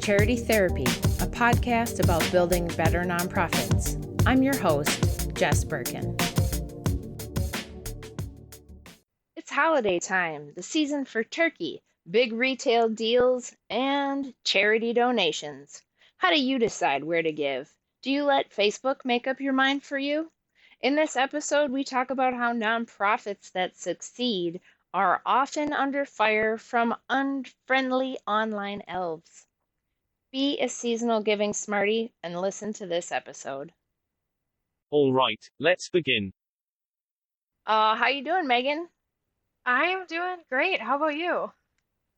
Charity Therapy, a podcast about building better nonprofits. I'm your host, Jess Birkin. It's holiday time, the season for turkey, big retail deals, and charity donations. How do you decide where to give? Do you let Facebook make up your mind for you? In this episode, we talk about how nonprofits that succeed are often under fire from unfriendly online elves. Be a seasonal giving smarty and listen to this episode. All right, let's begin. How you doing, Megan? I am doing great. How about you?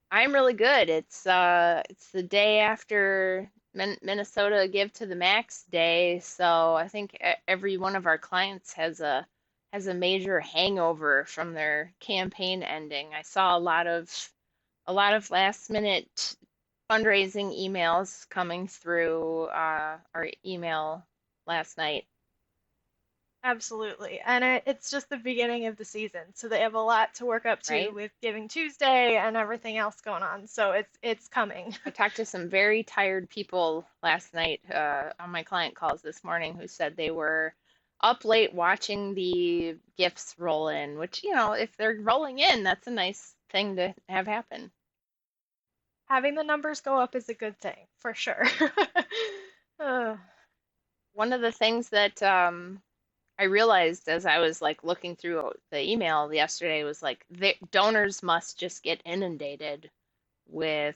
I'm really good. It's the day after Minnesota Give to the Max Day, so I think every one of our clients has a major hangover from their campaign ending. I saw a lot of last minute fundraising emails coming through our email last night. Absolutely. And it's just the beginning of the season, so they have a lot to work up to Right? with Giving Tuesday and everything else going on. So it's coming. I talked to some very tired people last night on my client calls this morning who said they were up late watching the gifts roll in, which, if they're rolling in, that's a nice thing to have happen. Having the numbers go up is a good thing, for sure. Uh, One of the things that I realized as I was like looking through the email yesterday was like the donors must just get inundated with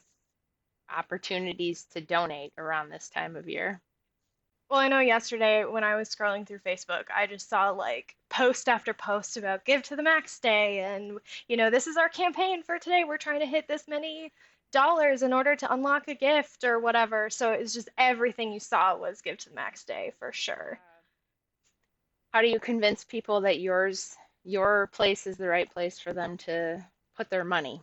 opportunities to donate around this time of year. well, I know yesterday when I was scrolling through Facebook, I just saw like post after post about Give to the Max Day and this is our campaign for today. We're trying to hit this many dollars in order to unlock a gift or whatever. So it was just everything you saw was Give to the Max Day for sure. How do you convince people that your place is the right place for them to put their money?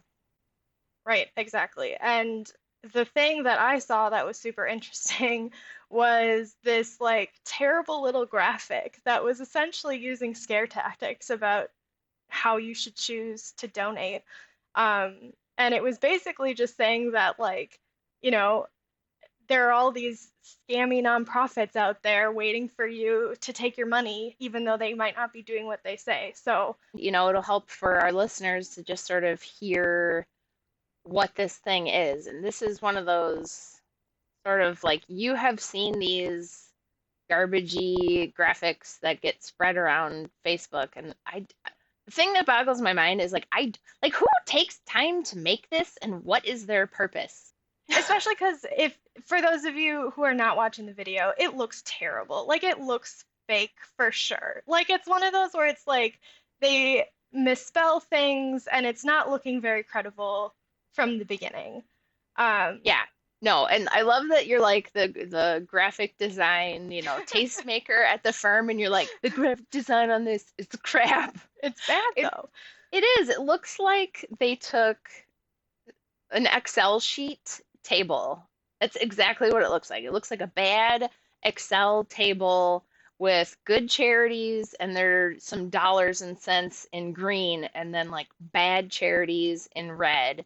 Right, exactly. And the thing that I saw that was super interesting was this like terrible little graphic that was essentially using scare tactics about how you should choose to donate. And it was basically just saying that like, you know, there are all these scammy nonprofits out there waiting for you to take your money, even though they might not be doing what they say. So, It'll help for our listeners to just sort of hear what this thing is. And this is one of those sort of like you have seen these garbagey graphics that get spread around Facebook, and the thing that boggles my mind is like who takes time to make this and what is their purpose? especially because if for those of you who are not watching the video, it looks terrible. Like it looks fake for sure. Like it's one of those where it's like they misspell things and it's not looking very credible from the beginning. Yeah. No, and I love that you're like the graphic design, tastemaker at the firm, and you're like, the graphic design on this is crap. It's bad It, though. it is. It looks like they took an Excel sheet table. That's exactly what it looks like. It looks like a bad Excel table with good charities, and there's some dollars and cents in green, and then like bad charities in red.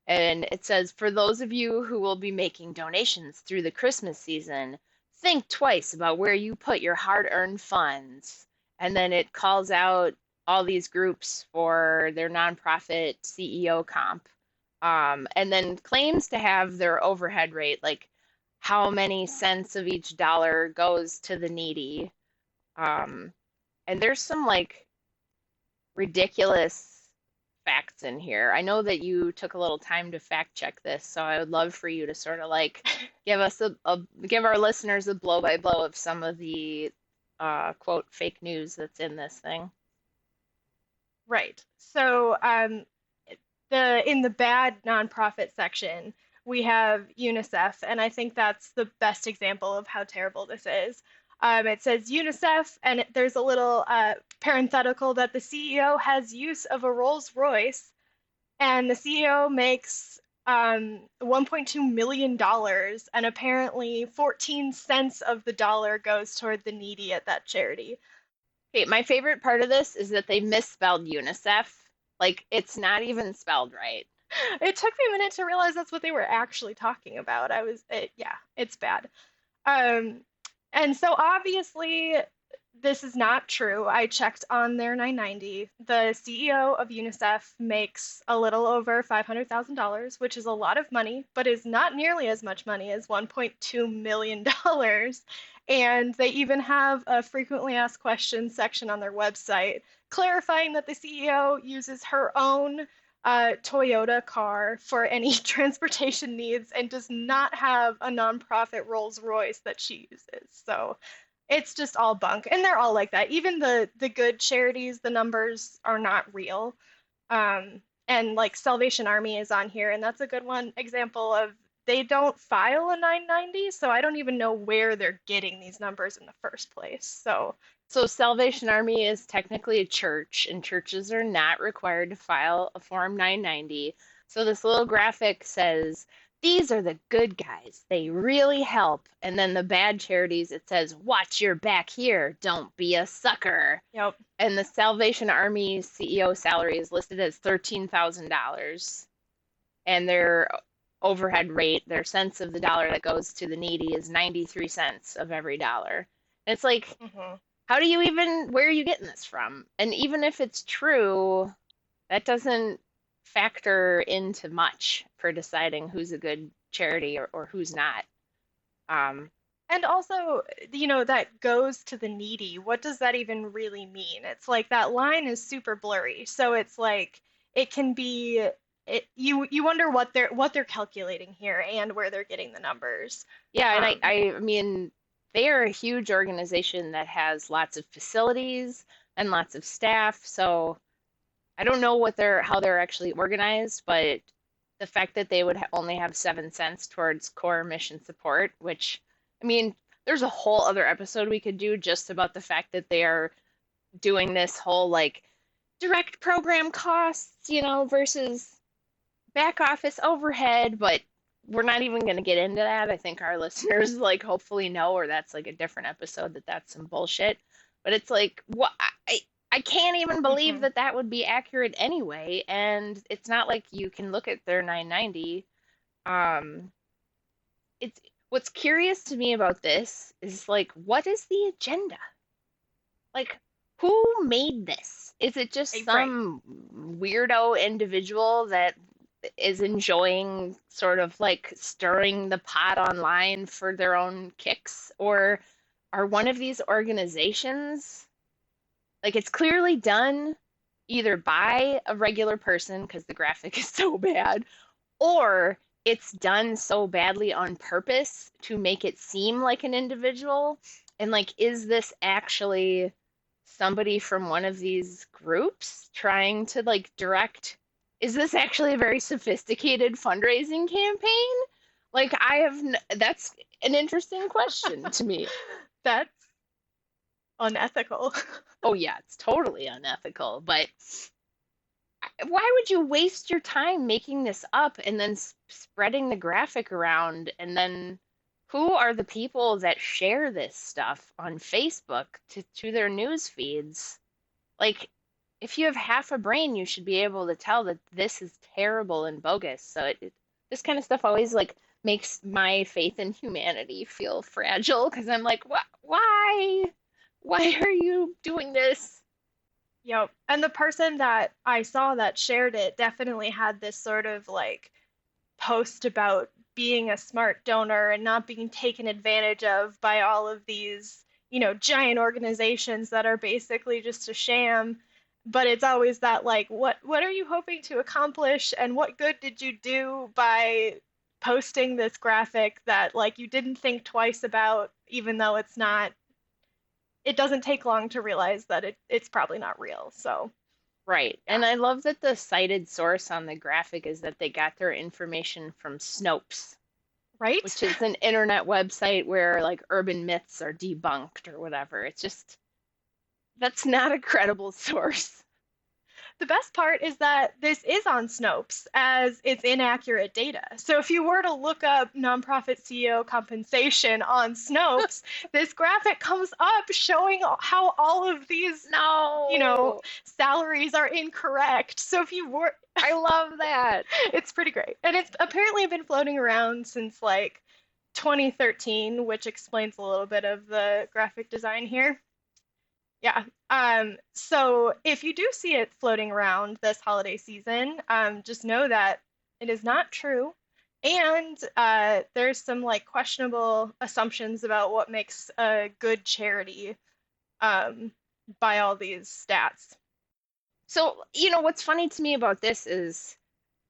And it says, for those of you who will be making donations through the Christmas season, think twice about where you put your hard-earned funds. And then it calls out all these groups for their nonprofit CEO comp. And then claims to have their overhead rate, like how many cents of each dollar goes to the needy. And there's some like ridiculous facts in here. I know that you took a little time to fact check this, so I would love for you to sort of like give us give our listeners a blow by blow of some of the quote fake news that's in this thing. Right. So, in the bad nonprofit section, we have UNICEF, and I think that's the best example of how terrible this is. It says UNICEF, and there's a little parenthetical that the CEO has use of a Rolls Royce, and the CEO makes $1.2 million, and apparently 14 cents of the dollar goes toward the needy at that charity. Okay, my favorite part of this is that they misspelled UNICEF. Like it's not even spelled right. It took me a minute to realize that's what they were actually talking about. Yeah, it's bad. Um, and so obviously this is not true. I checked on their 990. The CEO of UNICEF makes a little over $500,000, which is a lot of money, but is not nearly as much money as $1.2 million. And they even have a frequently asked questions section on their website clarifying that the CEO uses her own Toyota car for any transportation needs and does not have a nonprofit Rolls Royce that she uses. So it's just all bunk. And they're all like that. Even the good charities, the numbers are not real. And like Salvation Army is on here, and that's a good one example of they don't file a 990, so I don't even know where they're getting these numbers in the first place. So, So Salvation Army is technically a church, and churches are not required to file a Form 990. So this little graphic says, these are the good guys. They really help. And then the bad charities, it says, watch your back here. Don't be a sucker. yep. And the Salvation Army CEO salary is listed as $13,000. And their overhead rate, their cents of the dollar that goes to the needy is 93 cents of every dollar. And it's like, Hmm. how do you even, where are you getting this from? And even if it's true, that doesn't factor into much for deciding who's a good charity or who's not. Um, And also, that goes to the needy. What does that even really mean? It's like that line is super blurry. So it's like it can be you wonder what they're calculating here and where they're getting the numbers. yeah, and Um, I mean, they are a huge organization that has lots of facilities and lots of staff. So I don't know how they're actually organized, but the fact that they would only have 7 cents towards core mission support, which, I mean, there's a whole other episode we could do just about the fact that they are doing this whole like direct program costs, versus back office overhead, but we're not even going to get into that. I think our listeners like hopefully know, or that's like a different episode that's some bullshit. But it's like what I can't even believe mhm. that that would be accurate anyway, and it's not like you can look at their 990. Um, it's what's curious to me about this is like what is the agenda? Like who made this? Is it just Right. some weirdo individual that is enjoying sort of like stirring the pot online for their own kicks? Or are one of these organizations like it's clearly done either by a regular person because the graphic is so bad, or it's done so badly on purpose to make it seem like an individual? And like, is this actually somebody from one of these groups trying to like direct? Is this actually a very sophisticated fundraising campaign? Like, that's an interesting question to me. That's unethical. Oh, yeah, it's totally unethical, but why would you waste your time making this up and then spreading the graphic around? And then who are the people that share this stuff on Facebook to their news feeds? Like, if you have half a brain, you should be able to tell that this is terrible and bogus. So this kind of stuff always like makes my faith in humanity feel fragile because I'm like, why? Why are you doing this? Yep. And the person that I saw that shared it definitely had this sort of like post about being a smart donor and not being taken advantage of by all of these, giant organizations that are basically just a sham. But it's always that like, what are you hoping to accomplish and what good did you do by posting this graphic that like you didn't think twice about, even though it doesn't take long to realize that it's probably not real. So, Right. yeah. And I love that the cited source on the graphic is that they got their information from Snopes, Right? which is an internet website where like urban myths are debunked or whatever. It's just, that's not a credible source. The best part is that this is on Snopes as it's inaccurate data. So if you were to look up nonprofit CEO compensation on Snopes, this graphic comes up showing how all of these, No, salaries are incorrect. So if you were, I love that. it's pretty great. And it's apparently been floating around since like 2013, which explains a little bit of the graphic design here. Yeah. So if you do see it floating around this holiday season, just know that it is not true. And there's some like questionable assumptions about what makes a good charity by all these stats. So, what's funny to me about this is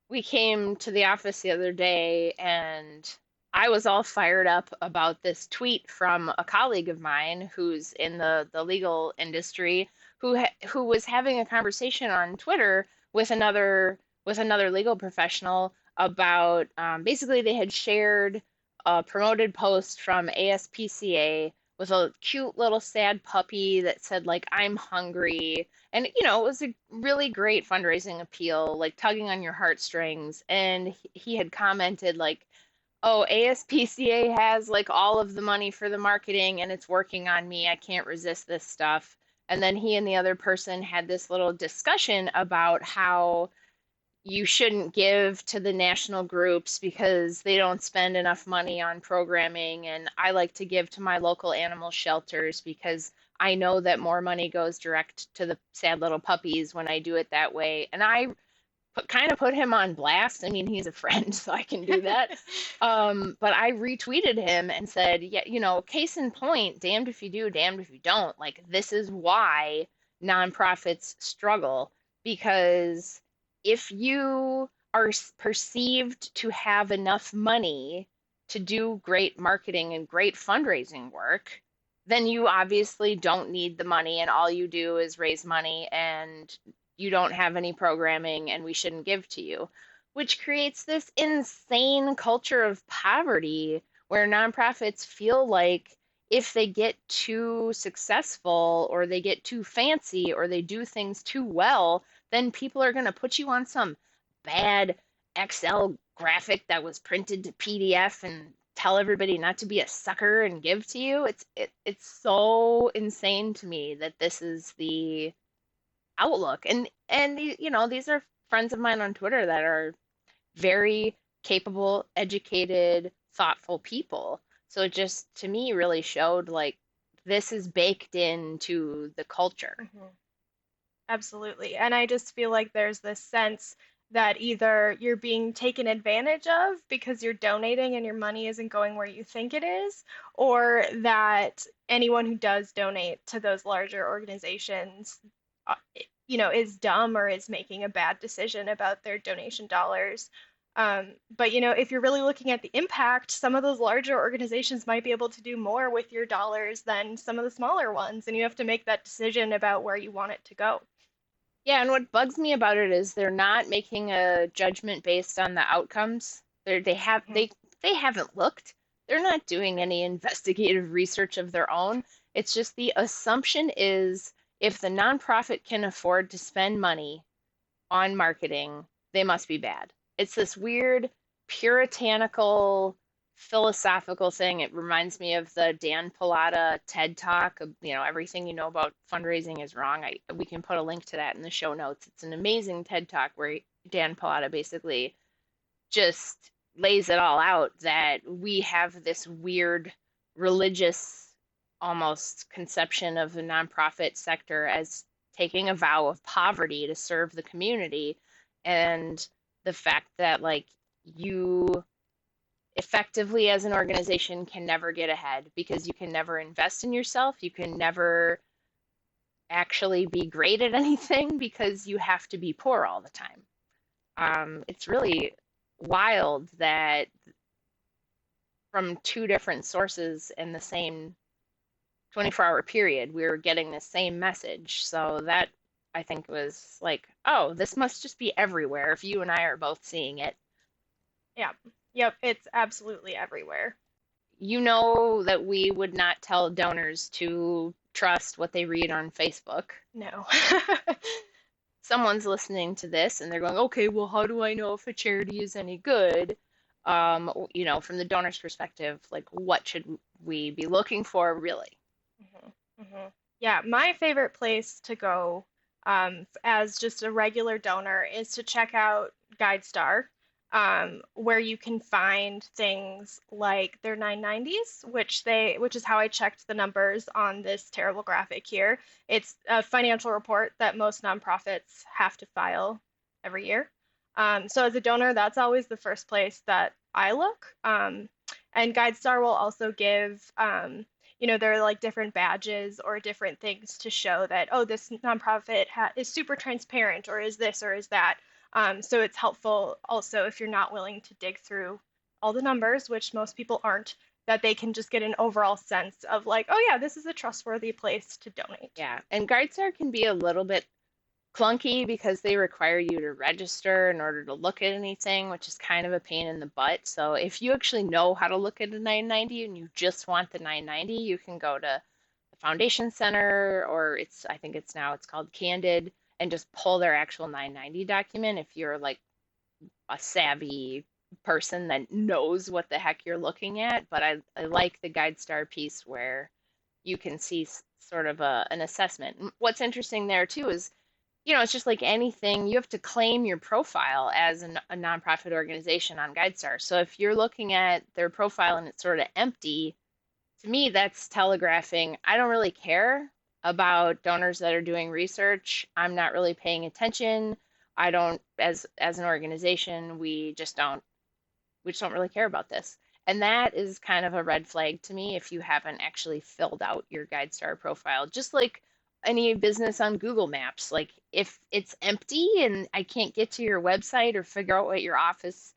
we came to the office the other day and I was all fired up about this tweet from a colleague of mine who's in the legal industry who was having a conversation on Twitter with another legal professional about basically they had shared a promoted post from ASPCA with a cute little sad puppy that said like I'm hungry, and it was a really great fundraising appeal, like tugging on your heartstrings. And he had commented like, oh, ASPCA has like all of the money for the marketing and it's working on me. I can't resist this stuff. And then he and the other person had this little discussion about how you shouldn't give to the national groups because they don't spend enough money on programming. And I like to give to my local animal shelters because I know that more money goes direct to the sad little puppies when I do it that way. And I kind of put him on blast. I mean, he's a friend, so I can do that. But I retweeted him and said, yeah, case in point, damned if you do, damned if you don't. Like, this is why nonprofits struggle, because if you are perceived to have enough money to do great marketing and great fundraising work, then you obviously don't need the money and all you do is raise money and you don't have any programming and we shouldn't give to you, which creates this insane culture of poverty where nonprofits feel like if they get too successful or they get too fancy or they do things too well, then people are going to put you on some bad Excel graphic that was printed to PDF and tell everybody not to be a sucker and give to you. It's so insane to me that this is the outlook. And these are friends of mine on Twitter that are very capable, educated, thoughtful people. So it just to me really showed like this is baked into the culture. Mhm. Absolutely. And I just feel like there's this sense that either you're being taken advantage of because you're donating and your money isn't going where you think it is, or that anyone who does donate to those larger organizations, uh, is dumb or is making a bad decision about their donation dollars. But if you're really looking at the impact, some of those larger organizations might be able to do more with your dollars than some of the smaller ones, and you have to make that decision about where you want it to go. Yeah, and what bugs me about it is they're not making a judgment based on the outcomes. Mhm. They haven't looked. They're not doing any investigative research of their own. It's just the assumption is if the nonprofit can afford to spend money on marketing, they must be bad. It's this weird puritanical philosophical thing. It reminds me of the Dan Pallotta TED Talk. Everything you know about fundraising is wrong. We can put a link to that in the show notes. It's an amazing TED Talk where Dan Pallotta basically just lays it all out that we have this weird religious almost conception of the nonprofit sector as taking a vow of poverty to serve the community, and the fact that like you effectively as an organization can never get ahead because you can never invest in yourself, you can never actually be great at anything because you have to be poor all the time. It's really wild that from two different sources in the same 24-hour period, we were getting the same message. So that I think was like, oh, this must just be everywhere if you and I are both seeing it. Yeah. Yep, it's absolutely everywhere. You know that we would not tell donors to trust what they read on Facebook. No. someone's listening to this and they're going, okay, well, how do I know if a charity is any good? From the donor's perspective, like what should we be looking for really? Mhm, mhm. Yeah, my favorite place to go as just a regular donor is to check out GuideStar, where you can find things like their 990s, which is how I checked the numbers on this terrible graphic here. It's a financial report that most nonprofits have to file every year. So as a donor, that's always the first place that I look. And GuideStar will also give there are like different badges or different things to show that, oh, this nonprofit is super transparent or is this or is that. So it's helpful also if you're not willing to dig through all the numbers, which most people aren't, that they can just get an overall sense of like, oh yeah, this is a trustworthy place to donate. Yeah, and GuideStar can be a little bit clunky because they require you to register in order to look at anything, which is kind of a pain in the butt. So if you actually know how to look at a 990 and you just want the 990, you can go to the Foundation Center, or I think it's called Candid, and just pull their actual 990 document if you're like a savvy person that knows what the heck you're looking at. But I like the GuideStar piece where you can see sort of an assessment. What's interesting there too is it's just like anything, you have to claim your profile as a nonprofit organization on GuideStar. So if you're looking at their profile and it's sort of empty, to me, that's telegraphing I don't really care about donors that are doing research. I'm not really paying attention. I don't, as an organization, we just don't really care about this. And that is kind of a red flag to me if you haven't actually filled out your GuideStar profile. Just like any business on Google Maps, like if it's empty and I can't get to your website or figure out what your office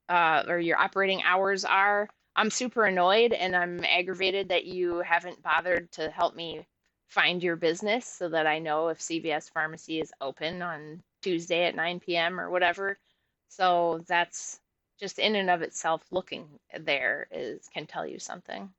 or your operating hours are, I'm super annoyed and I'm aggravated that you haven't bothered to help me find your business so that I know if CVS Pharmacy is open on Tuesday at 9 p.m. or whatever. So that's just in and of itself, looking there is can tell you something.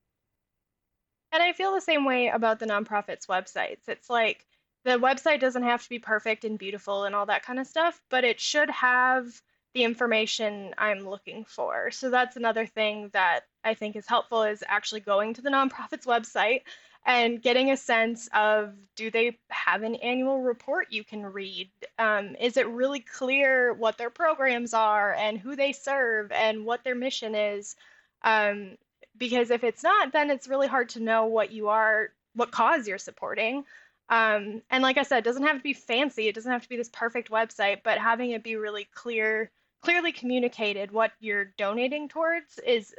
And I feel the same way about the nonprofits' websites. It's like the website doesn't have to be perfect and beautiful and all that kind of stuff, but it should have the information I'm looking for. So that's another thing that I think is helpful is actually going to the nonprofit's website and getting a sense of do they have an annual report you can read? Is it really clear what their programs are and who they serve and what their mission is? Um, because if it's not, then it's really hard to know what cause you're supporting. And like I said, it doesn't have to be fancy. It doesn't have to be this perfect website, but having it be really clearly communicated what you're donating towards is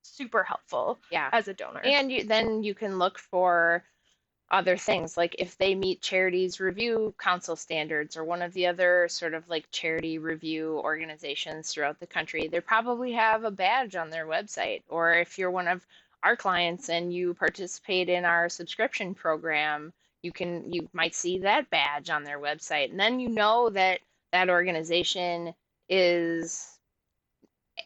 super helpful Yeah. as a donor. And then you can look for other things, like if they meet Charities Review Council standards or one of the other sort of like charity review organizations throughout the country, they probably have a badge on their website. Or if you're one of our clients and you participate in our subscription program, you might see that badge on their website. And then you know that that organization is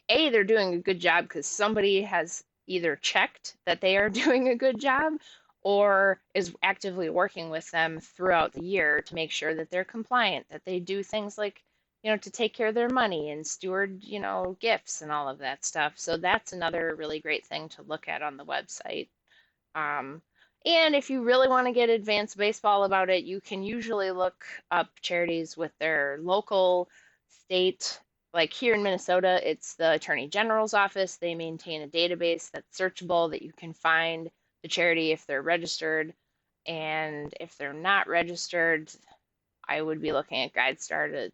they're doing a good job because somebody has either checked that they are doing a good job or is actively working with them throughout the year to make sure that they're compliant, that they do things like, to take care of their money and steward, gifts and all of that stuff. So that's another really great thing to look at on the website. Um, and if you really want to get advanced baseball about it, you can usually look up charities with their local, state, like here in Minnesota, it's the Attorney General's office. They maintain a database that's searchable that you can find the charity if they're registered. And if they're not registered, I would be looking at GuideStar to,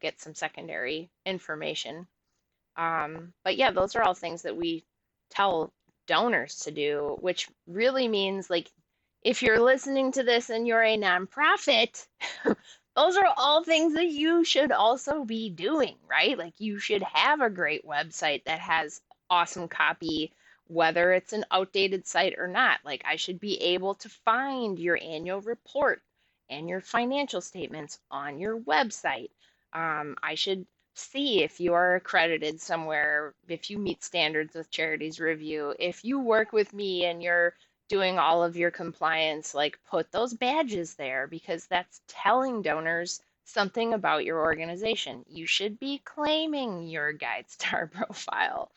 get some secondary information. But yeah, those are all things that we tell donors to do, which really means like if you're listening to this and you're a nonprofit, those are all things that you should also be doing, right? Like you should have a great website that has awesome copy, whether it's an outdated site or not. Like I should be able to find your annual report and your financial statements on your website. I should see if you are accredited somewhere, if you meet standards with Charities Review, if you work with me and you're doing all of your compliance, like put those badges there because that's telling donors something about your organization. You should be claiming your GuideStar profile.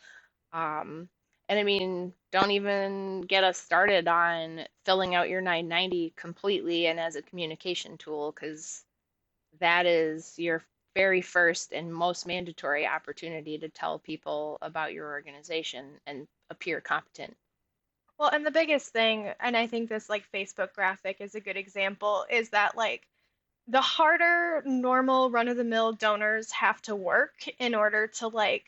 Um, and I mean, don't even get us started on filling out your 990 completely and as a communication tool, because that is your very first and most mandatory opportunity to tell people about your organization and appear competent. Well, and the biggest thing, and I think this like Facebook graphic is a good example, is that like the harder normal run-of-the-mill donors have to work in order to like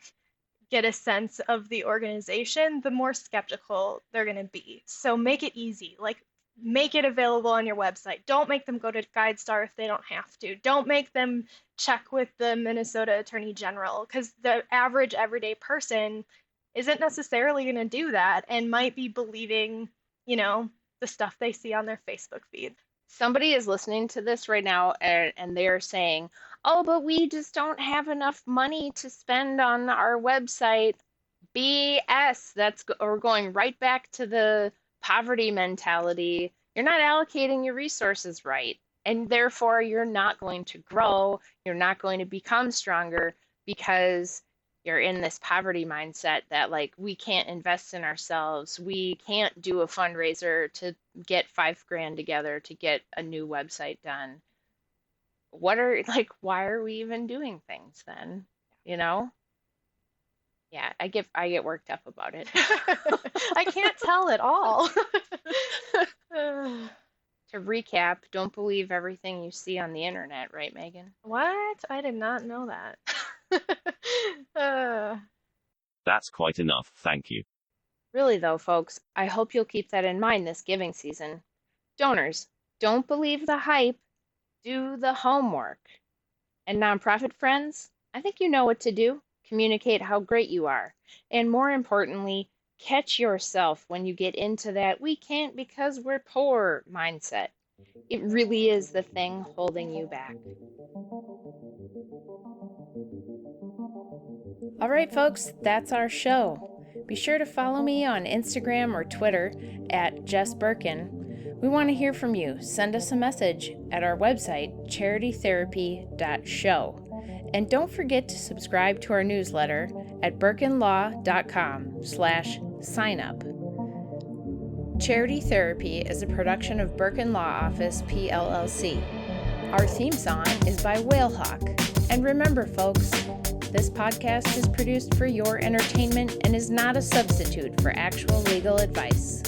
get a sense of the organization, the more skeptical they're going to be. So make it easy. Like make it available on your website. Don't make them go to GuideStar if they don't have to. Don't make them check with the Minnesota Attorney General, because the average everyday person isn't necessarily going to do that and might be believing, the stuff they see on their Facebook feed. Somebody is listening to this right now and they're saying, oh, but we just don't have enough money to spend on our website. BS. We're going right back to the poverty mentality. You're not allocating your resources right, and therefore you're not going to grow. You're not going to become stronger because you're in this poverty mindset that like we can't invest in ourselves. We can't do a fundraiser to get $5,000 together to get a new website done. Why are we even doing things then? You know? Yeah, I get worked up about it. I can't tell at all. To recap, don't believe everything you see on the internet, right, Megan? What? I did not know that. That's quite enough, thank you. Really though, folks, I hope you'll keep that in mind this giving season. Donors, don't believe the hype, do the homework. And nonprofit friends, I think you know what to do. Communicate how great you are. And more importantly, catch yourself when you get into that we can't because we're poor mindset. It really is the thing holding you back. All right, folks, that's our show. Be sure to follow me on Instagram or Twitter at Jess Birkin. We want to hear from you. Send us a message at our website, charitytherapy.show. And don't forget to subscribe to our newsletter at birkinlaw.com/signup. Charity Therapy is a production of Birkin Law Office, PLLC. Our theme song is by Whalehawk. And remember, folks, this podcast is produced for your entertainment and is not a substitute for actual legal advice.